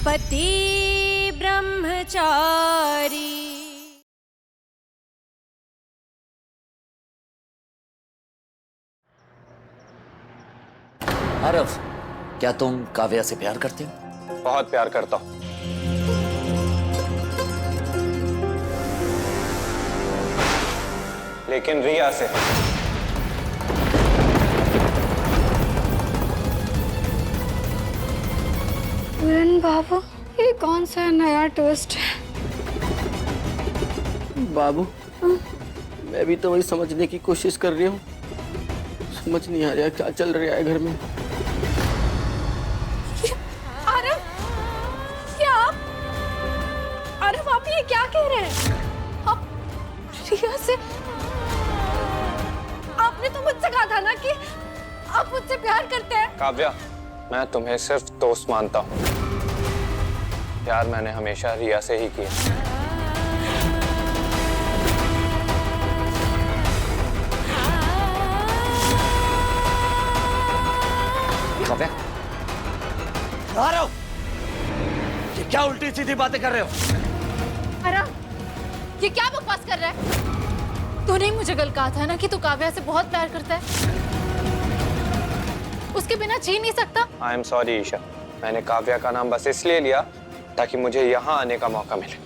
पति ब्रह्मचारी। आरव, क्या तुम काव्या से प्यार करते हो? बहुत प्यार करता हूँ। लेकिन रिया से। पूरन बाबू, ये कौन सा नया ट्विस्ट है? बाबू, मैं भी तो वही समझने की कोशिश कर रही हूँ। समझ नहीं आ रहा क्या चल रहा है घर में। आरव, क्या आप ये क्या कह रहे हैं? आप रिया से, आपने तो मुझसे कहा था ना कि आप मुझसे प्यार करते हैं। काव्या, मैं तुम्हें सिर्फ दोस्त मानता हूँ। प्यार मैंने हमेशा रिया से ही किया। काव्या, आरव, ये क्या उल्टी सीधी बातें कर रहे हो? आरव, ये क्या बकवास कर रहा है? तूने ही मुझे कल कहा था ना कि तू काव्या से बहुत प्यार करता है, उसके बिना जी नहीं सकता। आई एम सॉरी ईशा, मैंने काव्या का नाम बस इसलिए लिया ताकि मुझे यहाँ आने का मौका मिले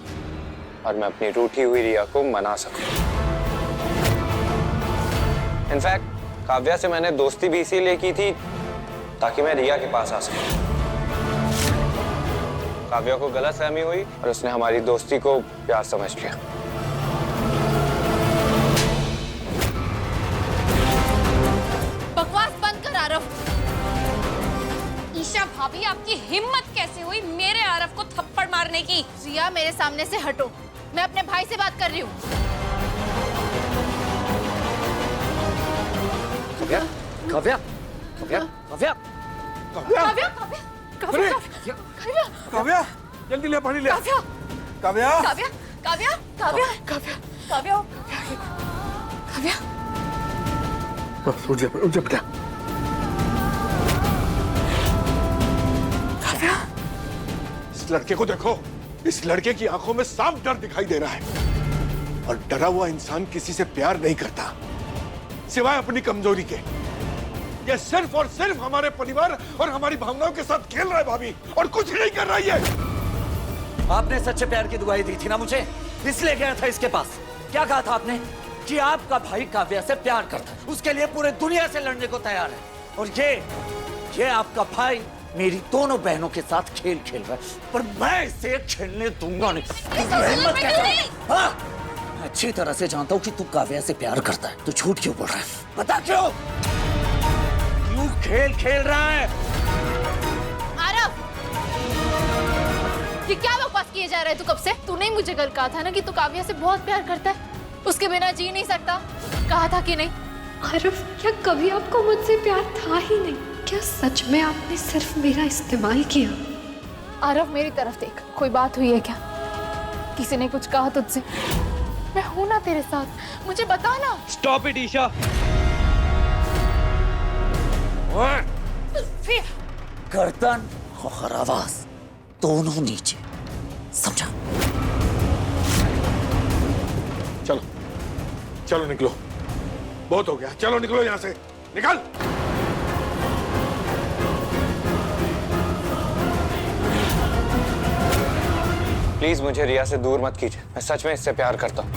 और मैं अपनी रूठी हुई रिया को मना सकूं। इनफैक्ट काव्या से मैंने दोस्ती भी इसीलिए की थी ताकि मैं रिया के पास आ सकूं। काव्या को गलतफहमी हुई और उसने हमारी दोस्ती को प्यार समझ लिया। बकवास बंद कर आरव। ईशा भाभी, आपकी हिम्मत कैसे हुई मेरे आरव को थप्पड़ मारने की? रिया, मेरे सामने से हटो, मैं अपने भाई से बात कर रही हूँ। काव्या, काव्या, काव्या, काव्या, काव्या, काव्या, काव्या, काव्या, काव्या, जल्दी ले पानी ले। काव्या, काव्या, काव्या, काव्या, काव्या, काव्या, काव्या, काव्या। बस उठ जा बेटा। काव्या, इस लड़के को देखो, इस लड़के की आंखों में साफ डर दिखाई दे रहा है और डरा हुआ इंसान किसी से प्यार नहीं करता सिवाय अपनी कमजोरी के। ये सिर्फ और सिर्फ हमारे परिवार और हमारी भावनाओं के साथ खेल रहा है भाभी, और कुछ नहीं कर रहा है। आपने सच्चे प्यार की दुआई दी थी ना मुझे, इसलिए गया था इसके पास। क्या कहा था आपने? कि आपका भाई काव्या से प्यार करता है, उसके लिए पूरे दुनिया से लड़ने को तैयार है। और ये आपका भाई मेरी दोनों बहनों के साथ खेल खेल रहा है, पर मैं इसे खेलने दूंगा नहीं। हिम्मत कैसे? हाँ, अच्छी तरह से जानता हूँ कि तू काव्या से प्यार करता है, तो झूठ क्यों बोल रहा है? बता क्यों खेल खेल रहा है? आरव, ये क्या बकवास किए जा रहा है तू कब से? तूने ही मुझे कल कहा था ना कि तू काव्या से बहुत प्यार करता है, उसके बिना जी नहीं सकता। कहा था कि नहीं? आरव, क्या कभी आपको मुझसे प्यार था ही नहीं? क्या सच में आपने सिर्फ मेरा इस्तेमाल किया? आरव, मेरी तरफ देख, कोई बात हुई है क्या? किसी ने कुछ कहा तुझसे? मैं हूं ना तेरे साथ, मुझे बता ना। Stop it Isha. गर्दन और आवाज दोनों नीचे, समझा? चलो चलो निकलो, बहुत हो गया। चलो निकलो यहाँ से, निकल। प्लीज मुझे रिया से दूर मत कीजिए, मैं सच में इससे प्यार करता हूँ।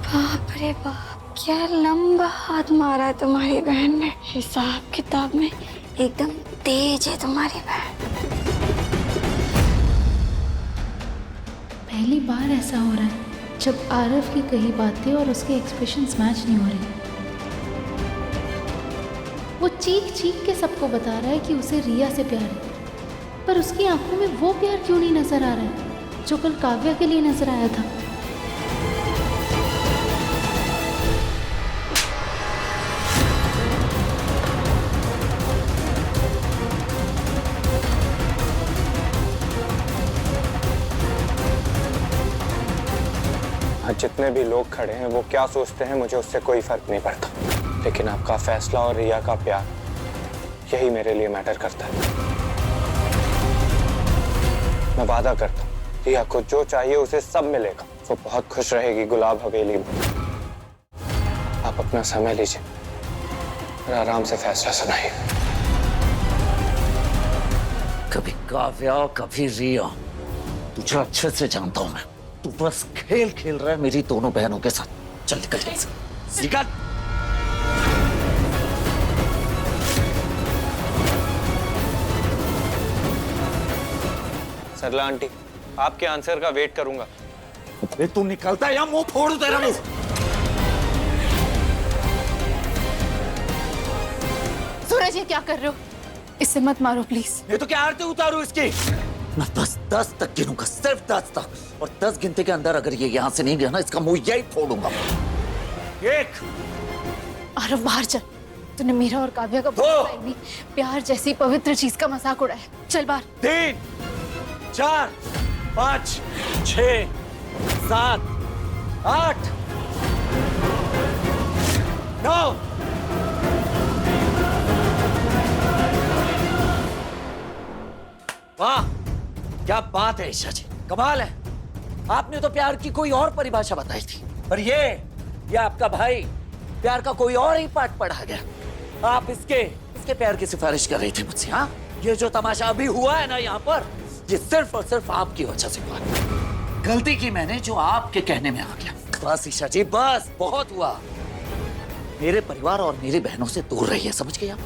बाप रे बाप, क्या लंबा हाथ मारा है तुम्हारी बहन ने। हिसाब किताब में एकदम तेज है तुम्हारी बहन। पहली बार ऐसा हो रहा है जब आरव की कही बातें और उसके एक्सप्रेशंस मैच नहीं हो रहे। वो चीख चीख के सबको बता रहा है कि उसे रिया से प्यार है, पर उसकी आंखों में वो प्यार क्यों नहीं नजर आ रहा है जो कल काव्या के लिए नजर आया था। जितने भी लोग खड़े हैं वो क्या सोचते हैं मुझे उससे कोई फर्क नहीं पड़ता, लेकिन आपका फैसला और रिया का प्यार यही मेरे लिए मैटर करता है। मैं वादा करता हूँ, रिया को जो चाहिए उसे सब मिलेगा। वो बहुत खुश रहेगी गुलाब हवेली में। आप अपना समय लीजिए और आराम से फैसला सुनाइए। कभी काव्या कभी रिया, तुझे अच्छे से जानता हूं मैं। तू बस खेल खेल रहा है मेरी दोनों बहनों के साथ। चल निकल यहाँ से, निकल। सरला आंटी, आपके आंसर का वेट करूंगा। अबे तू निकलता है या मुंह फोड़ दूं तेरा मुंह। सूरज, ये क्या कर रहे हो? इससे मत मारो प्लीज। ये तो क्या आरती उतारू इसकी। मैं बस 10 तक गिनूंगा, सिर्फ 10 तक, और 10 गिनते के अंदर अगर ये यहाँ से नहीं गया ना, इसका मुंह यही फोड़ूंगा। 1। आरव, बाहर चल। तूने मेरा और काव्या का दो। प्यार जैसी पवित्र चीज का मजाक उड़ाया। चल बाहर। 3, 4, 5, 6, 7, 8, 9। वाह, क्या बात है ईशा जी, कमाल है। आपने तो प्यार की कोई और परिभाषा बताई थी, पर ये आपका भाई प्यार का कोई और ही पाठ पढ़ा गया। आप इसके प्यार की सिफारिश कर रही थी मुझसे। हाँ, ये जो तमाशा अभी हुआ है ना यहाँ पर, ये सिर्फ और सिर्फ आपकी वजह से हुआ। गलती की मैंने जो आपके कहने में आ गया। बस ईशा जी, बस बहुत हुआ। मेरे परिवार और मेरी बहनों से दूर रहिए, समझ गए आप?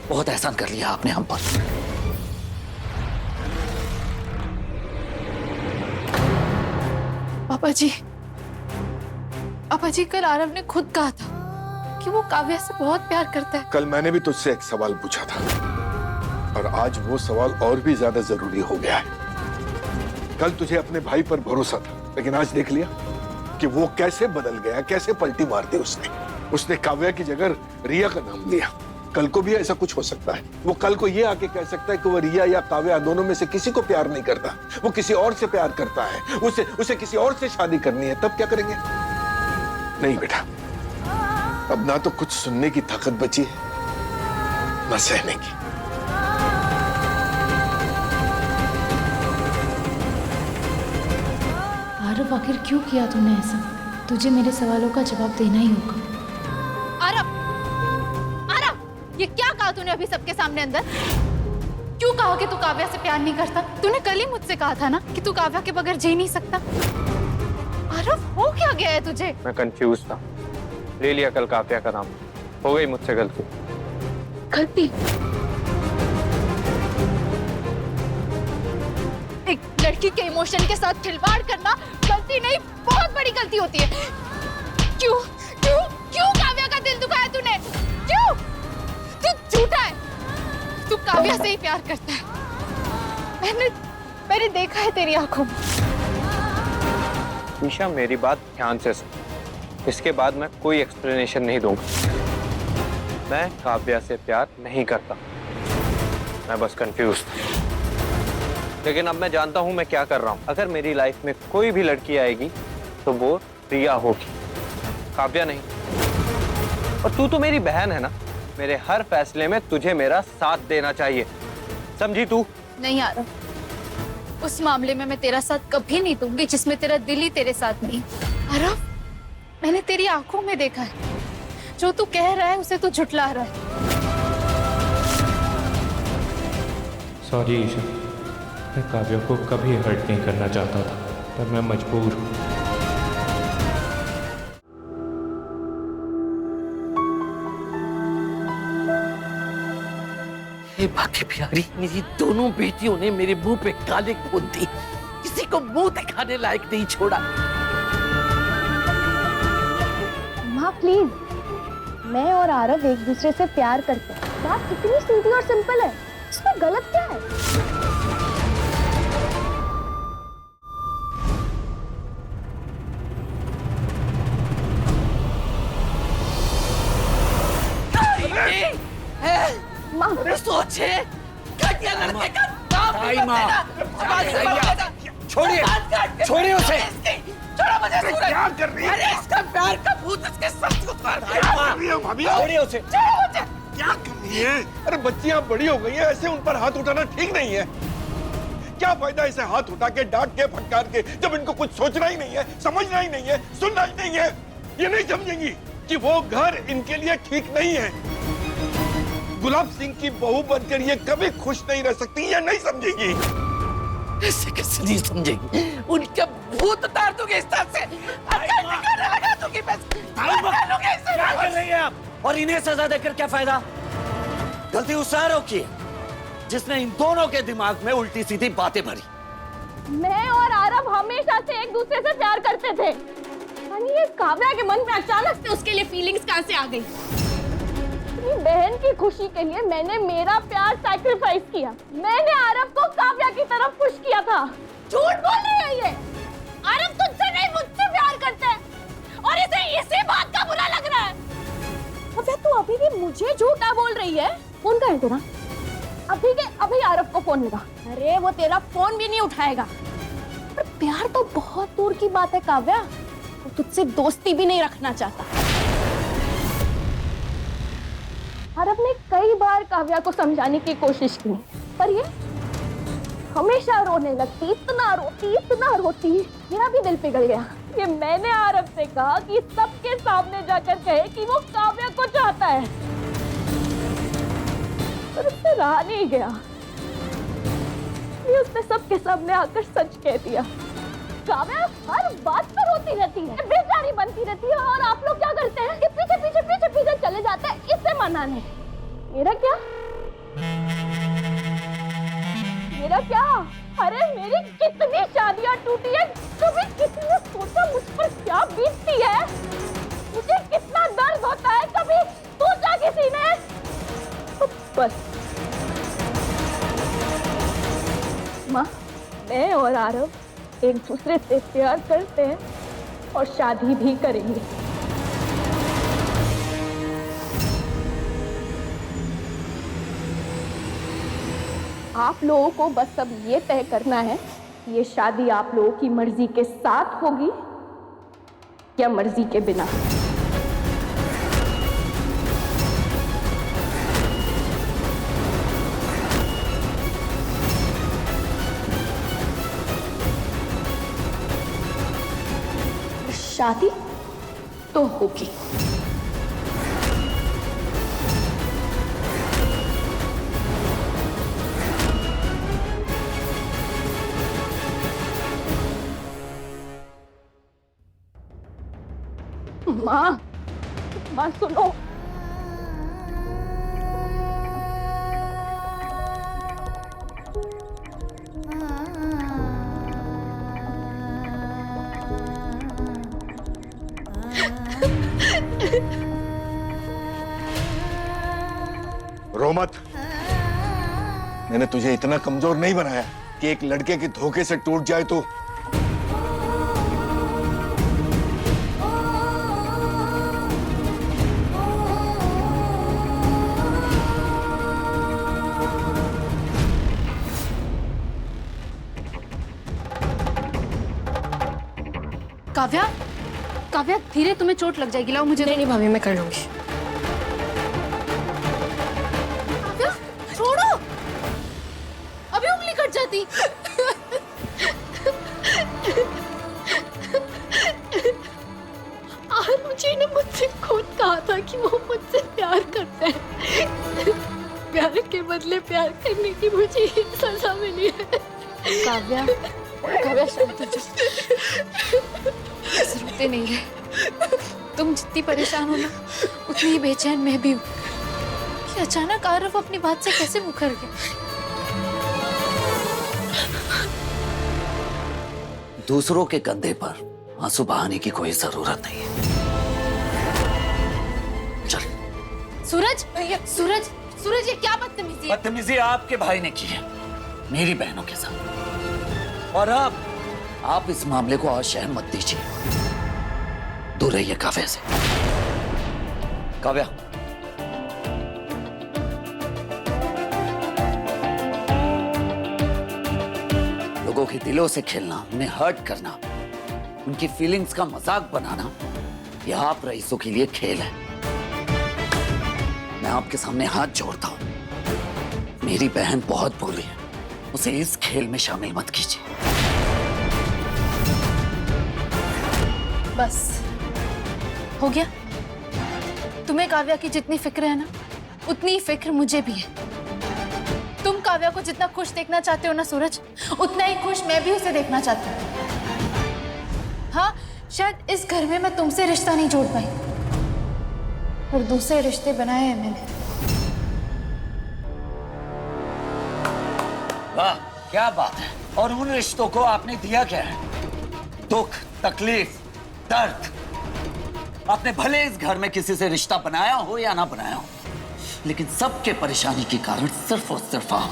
बहुत एहसान कर लिया आपने हम पर। पापा जी, कल आरव ने खुद कहा था कि वो काव्या से बहुत प्यार करता है। कल मैंने भी तुझसे एक सवाल पूछा था, और आज वो सवाल और भी ज्यादा जरूरी हो गया है। कल तुझे अपने भाई पर भरोसा था, लेकिन आज देख लिया कि वो कैसे बदल गया, कैसे पलटी मार दी उसने काव्या की जगह रिया का नाम लिया। कल को भी ऐसा कुछ हो सकता है। वो कल को ये आके कह सकता है कि वो रिया या काव्या दोनों में से किसी को प्यार नहीं करता, वो किसी और से प्यार करता है, उसे किसी और से शादी करनी है। तब क्या करेंगे? नहीं बेटा, अब ना तो कुछ सुनने की ताकत बची है, ना सहने की। आरव, आखिर क्यों किया तूने ऐसा? तुझे मेरे सवालों का जवाब देना ही होगा। ये क्या कहा तूने अभी सबके सामने अंदर? क्यों कहा कि तू काव्या से प्यार नहीं करता? तूने कल ही मुझसे कहा था ना कि तू काव्या के बगैर जी नहीं सकता। आरव, हो क्या गया है तुझे? मैं कंफ्यूज था, ले लिया कल काव्या का नाम। हो गई मुझसे गलती। गलती? एक लड़की के इमोशन के साथ खिलवाड़ करना गलती नहीं, बहुत बड़ी गलती होती है। क्यों क्यों क्यों काव्या का दिल दुखाया तूने? क्यों? तू झूठा है। तू काव्या से ही प्यार करता है। मैंने देखा है तेरी आंखों में। ईशा, मेरी बात ध्यान से सुन। इसके बाद मैं कोई एक्सप्लेनेशन नहीं दूंगा। मैं काव्या से प्यार नहीं करता, मैं बस कंफ्यूज था। लेकिन अब मैं जानता हूं मैं क्या कर रहा हूं। अगर मेरी लाइफ में कोई भी लड़की आएगी तो वो रिया होगी, काव्या नहीं। और तू तो मेरी बहन है ना, मेरे हर फैसले में तुझे मेरा साथ देना चाहिए, समझी तू? नहीं आरव, उस मामले में मैं तेरा साथ कभी नहीं दूंगी जिसमें तेरा दिल ही तेरे साथ नहीं। आरव, मैंने तेरी आंखों में देखा है, जो तू कह रहा है उसे तू झुठला रहा है। सॉरी ईशा, मैं काव्या को कभी हर्ट नहीं करना चाहता था, पर मैं मजबूर हूँ। बाकी प्यारी, मेरी दोनों बेटियों ने मेरे मुंह पे काले खून दी, किसी को मुंह दिखाने लायक नहीं छोड़ा। माँ प्लीज, मैं और आरव एक दूसरे से प्यार करते हैं। बात कितनी सीधी और सिंपल है, इसमें गलत क्या है? माँ, सोचे घटिया लड़के का नाम नहीं बताना। छोड़िए, छोड़िए उसे। छोड़ो मुझे सूरज। क्या कर रही है? अरे इसका प्यार का भूत इसके सर को उतार दे। छोड़िए उसे। छोड़ो मुझे। क्या कमी है? अरे बच्चियां बड़ी हो गई हैं, ऐसे उन पर हाथ उठाना ठीक नहीं है। क्या फायदा इसे हाथ उठा के, डांट के, फटकार के, जब इनको कुछ सोचना ही नहीं है, समझना ही नहीं है, सुनना ही नहीं है। ये नहीं समझेंगी कि वो घर इनके लिए ठीक नहीं है। गुलाब सिंह की बहू बनकर ये कभी खुश नहीं रह सकती, ये नहीं समझेगी। ऐसे कैसे नहीं समझेगी? उनके भूत उतार दूंगी इस तरह से, लगा दूंगी बस। क्या कर रही है आप? और इन्हें सजा देकर क्या फायदा? गलती उस आरव की है जिसने इन दोनों के दिमाग में उल्टी सीधी बातें भरी। मैं और आरव हमेशा से एक दूसरे से प्यार करते थे। ये काव्या के मन में अचानक से उसके लिए फीलिंग्स कहां से आ गई? अपनी बहन की खुशी के लिए मैंने मेरा प्यार सैक्रिफाइस किया। मैंने आरव को काव्या की तरफ पुश किया था। झूठ बोल रही है ये। आरव तुझसे नहीं मुझसे प्यार करता है और इसे इसी बात का बुरा लग रहा है। काव्या तू अभी भी मुझे झूठा बोल रही है। फोन कहाँ है तेरा? अभी के अभी आरव को फोन लगा। अरे वो तेरा फोन भी नहीं उठाएगा। पर प्यार तो बहुत दूर की बात है काव्या। वो तुझसे दोस्ती भी नहीं रखना चाहता। आरव ने कई बार काव्या को समझाने की कोशिश की, पर ये हमेशा रोने लगती, इतना रोती। मेरा भी दिल पिघल गया। ये मैंने आरव से कहा कि सबके सामने जाकर कहे कि वो काव्या को चाहता है, पर उससे रहा नहीं गया। उसने सबके सामने आकर सच कह दिया। काव्या हर बात पर रोती रहती है, बेचारी बनती रहती है, और आप लोग क्या करते हैं? कि पीछे चले जाते हैं इसे मनाने। मेरा क्या? अरे मेरी कितनी शादियां टूटी है, कभी किसी ने सोचा मुझ पर क्या बीतती है? मुझे कितना दर्द होता है, कभी सोचा किसी ने? बस माँ, मैं और आरव एक दूसरे से प्यार करते हैं और शादी भी करेंगे। आप लोगों को बस अब ये तय करना है कि ये शादी आप लोगों की मर्जी के साथ होगी या मर्जी के बिना। शादी तो होगी। माँ सुनो। रो मत। मैंने तुझे इतना कमजोर नहीं बनाया कि एक लड़के के धोखे से टूट जाए तो। काव्या धीरे, तुम्हें चोट लग जाएगी। लाओ मुझे। नहीं भाभी, मैं कर लूंगी। काव्या छोड़ो, अभी उंगली कट जाती। मुझे ने मुझसे खुद कहा था कि वो मुझसे प्यार करता है। प्यार के बदले प्यार करने की मुझे ही सजा मिली है। काव्या शांत हो जाओ। रोते नहीं है। तुम जितनी परेशान हो ना, उतनी ही बेचैन मैं भी हूँ कि अचानक आरव अपनी बात से कैसे मुकर गया। दूसरों के कंधे पर आंसू बहाने की कोई जरूरत नहीं है। चल। सूरज ये क्या बदतमीजी है? बदतमीजी आपके भाई ने की है मेरी बहनों के साथ, और अब आप इस मामले को और शहर मत दीजिए। दूर रहिए काव्या से। काव्या, लोगों के दिलों से खेलना, उन्हें हर्ट करना, उनकी फीलिंग्स का मजाक बनाना, यह आप रईसों के लिए खेल है। मैं आपके सामने हाथ जोड़ता हूँ, मेरी बहन बहुत भोली है, उसे इस खेल में शामिल मत कीजिए। बस हो गया। तुम्हें काव्या की जितनी फिक्र है ना, उतनी फिक्र मुझे भी है। तुम काव्या को जितना खुश देखना चाहते हो ना सूरज, उतना ही खुश मैं भी उसे देखना चाहती हूँ। हाँ, शायद इस घर में मैं तुमसे रिश्ता नहीं जोड़ पाई, पर दूसरे रिश्ते बनाए हैं मैंने। वाह, क्या बात है। और उन रिश्तों को आपने दिया क्या है? दुख, तकलीफ, दर्द। आपने भले इस घर में किसी से रिश्ता बनाया हो या ना बनाया हो, लेकिन सबके परेशानी के कारण सिर्फ और सिर्फ आप।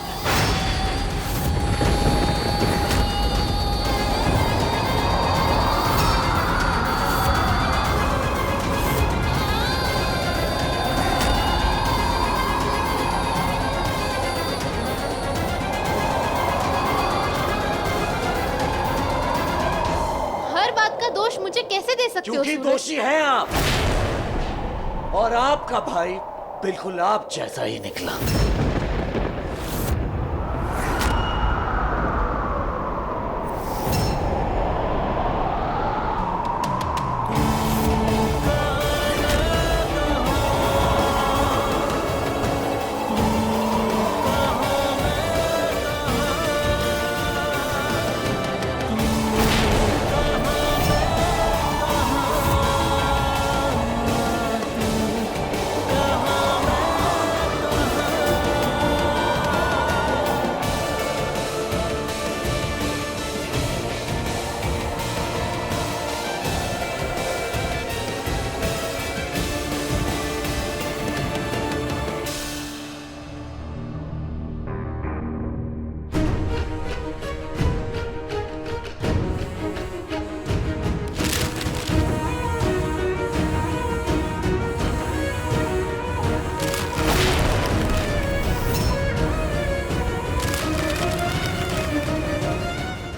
हर बात का दोष मुझे कैसे दे सकते हो क्योंकि सूरज? दोषी हैं आप, और आपका भाई बिल्कुल आप जैसा ही निकला।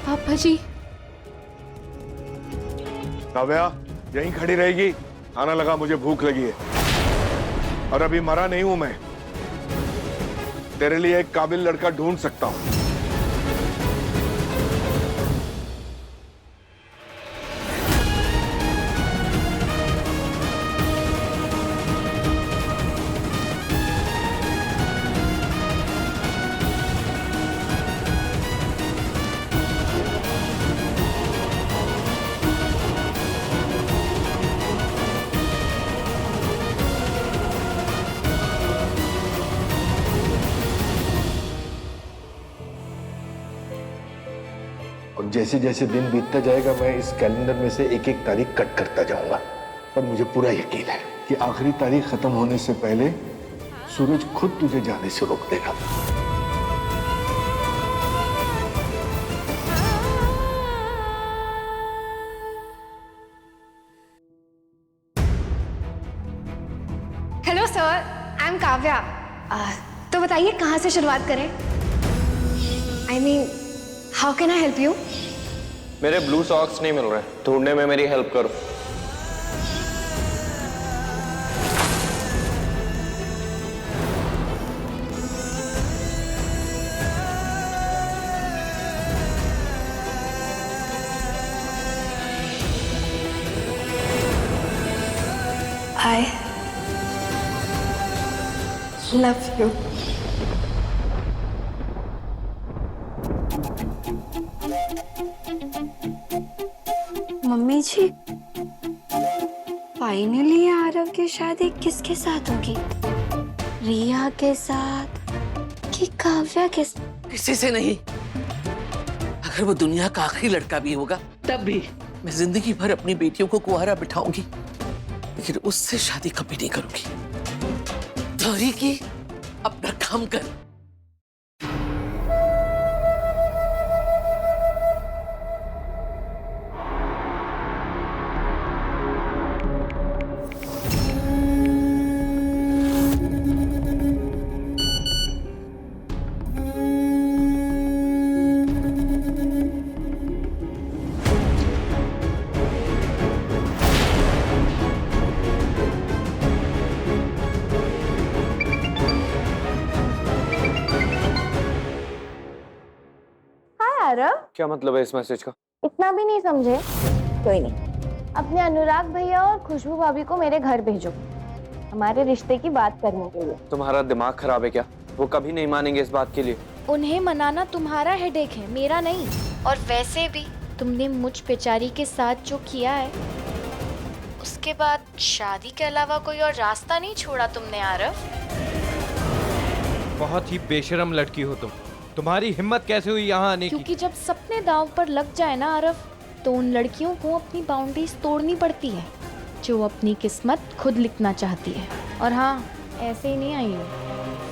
पापा जी, काव्या यहीं खड़ी रहेगी? खाना लगा, मुझे भूख लगी है। और अभी मरा नहीं हूं मैं, तेरे लिए एक काबिल लड़का ढूंढ सकता हूं। और जैसे जैसे दिन बीतता जाएगा, मैं इस कैलेंडर में से एक एक तारीख कट करता जाऊंगा। पर मुझे पूरा यकीन है कि आखिरी तारीख खत्म होने से पहले सूरज खुद तुझे जाने से रोक देगा। Hello sir, I am Kavya. तो बताइए कहाँ से शुरुआत करें? I mean, how can I help you? मेरे ब्लू सॉक्स नहीं मिल रहे, ढूंढने में मेरी हेल्प करो। I love you. Mummy ji, finally Aarav की शादी किसके साथ होगी? रिया के साथ कि काव्या के साथ? किसी से नहीं। अगर वो दुनिया का आखिरी लड़का भी होगा, तब भी मैं जिंदगी भर अपनी बेटियों को कुंवारा बिठाऊंगी, लेकिन उससे शादी कभी नहीं करूंगी। धोरी की अपना काम कर। आरव? क्या मतलब है इस मैसेज का? इतना भी नहीं समझे? कोई नहीं, अपने अनुराग भैया और खुशबू भाभी को मेरे घर भेजो, हमारे रिश्ते की बात करने के लिए। तुम्हारा दिमाग खराब है क्या? वो कभी नहीं मानेंगे इस बात के लिए। उन्हें मनाना तुम्हारा हेडेक है, मेरा नहीं। और वैसे भी तुमने मुझ बेचारी के साथ जो किया है, उसके बाद शादी के अलावा कोई और रास्ता नहीं छोड़ा तुमने आरव। बहुत ही बेशरम लड़की हो तुम। तुम्हारी हिम्मत कैसे हुई यहाँ आने की? क्योंकि जब सपने दांव पर लग जाए ना आरव, तो उन लड़कियों को अपनी बाउंड्रीज तोड़नी पड़ती है, जो अपनी किस्मत खुद लिखना चाहती है। और हाँ, ऐसे ही नहीं आई हूँ,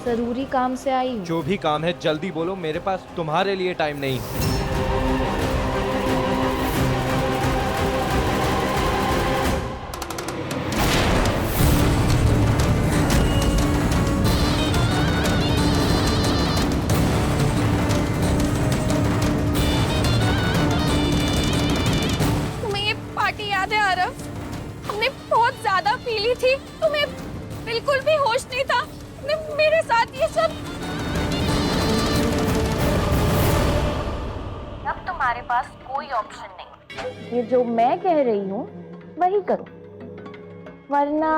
जरूरी काम से आई हूँ। जो भी काम है जल्दी बोलो, मेरे पास तुम्हारे लिए टाइम नहीं। तुम्हें ये पार्टी याद है आरव? हमने बहुत ज्यादा पी ली थी, तुम्हें बिल्कुल भी होश नहीं था। मेरे साथ ये सब। अब तुम्हारे पास कोई ऑप्शन नहीं, ये जो मैं कह रही हूँ वही करो, वरना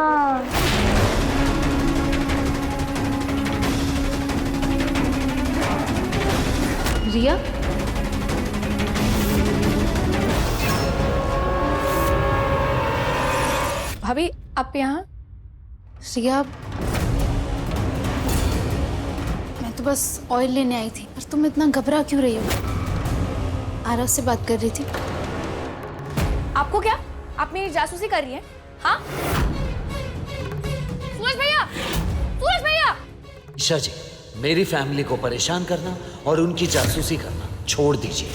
रिया, भाभी आप यहाँ? रिया, मैं तो बस ऑयल लेने आई थी, पर तुम इतना घबरा क्यों रही हो? आरव से बात कर रही थी। आपको क्या? आप मेरी जासूसी कर रही हैं? हाँ? सूरज भैया! सूरज भैया! ईशा जी, मेरी फैमिली को परेशान करना और उनकी जासूसी करना छोड़ दीजिए।